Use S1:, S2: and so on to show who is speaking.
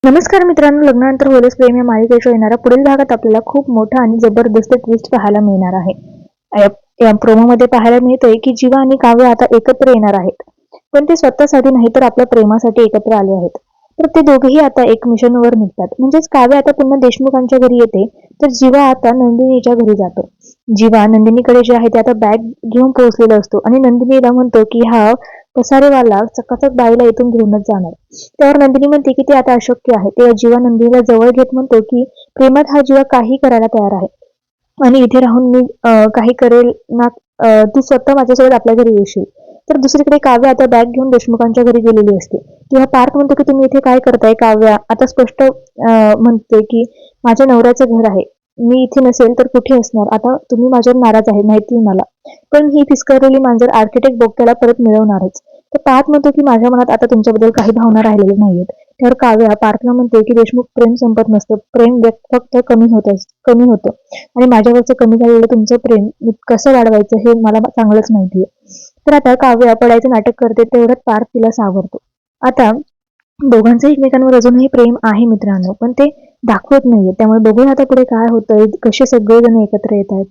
S1: नमस्कार मित्रांनो, लग्नानंतर होईलच प्रेम या मालिकेच्या येणारा पुढील भागात आपल्याला खूप मोठा आणि जबरदस्त ट्विस्ट पाहायला मिळणार आहे. या प्रोमोमध्ये पाहायला मिळतंय की जीवा आणि काव्य आता एकत्र येणार आहेत. पण ते स्वतःसाठी नाही तर आपल्या प्रेमासाठी एकत्र आले आहेत. तर ते दोघेही आता एक मिशनवर निघतात. म्हणजेच काव्य आता पुन्हा देशमुखांच्या घरी येते, तर जीवा आता नंदिनीच्या घरी जातो. जीवा नंदिनीकडे जे आहे ते आता बॅग घेऊन पोहोचलेला असतो आणि नंदिनीला म्हणतो की हा पसारेवाला चकाचक बाईला इथून घेऊनच जाणार. त्यावर नंदिनी म्हणते की ते आता अशक्य आहे. तेव्हा जीवा नंदिनीला जवळ घेत म्हणतो की प्रेमात हा जीवा काही करायला तयार आहे आणि इथे राहून मी काही करेल ना. तू स्वतः माझ्यासोबत आपल्या घरी येशील. तर दुसरीकडे काव्य आता बॅग घेऊन देशमुखांच्या घरी गेलेली असते. तेव्हा पार्थ म्हणतो की तुम्ही इथे काय करताय. काव्या आता स्पष्ट म्हणते की माझ्या नवऱ्याचं घर आहे, मी इथे नसेल तर कुठे असणार. आता तुम्ही माझ्यावर नाराज आहे माहिती मला, पण ही फिसकरलेली मांजर आर्किटेक्ट बोक्याला परत मिळवणारच. तर पार्थ म्हणतो की माझ्या मनात आता तुमच्याबद्दल काही भावना राहिलेल्या नाहीयेत. तर काव्या पार्थला म्हणते की देशमुख प्रेम संपत नसतं, प्रेम फक्त कमी होतं आणि माझ्यावरचं कमी झालेलं तुमचं प्रेम कसं वाढवायचं हे मला चांगलंच माहितीये. तर आता काव्या पडायचं नाटक करते, तेवढ्यात पार्थ तिला सावरतो. आता दोघांचं एकमेकांवर अजूनही प्रेम आहे मित्रांनो, पण ते दाखवत नाहीये. त्यामुळे बघूया आता पुढे काय होतंय, कसे सगळेजण एकत्र येत आहेत.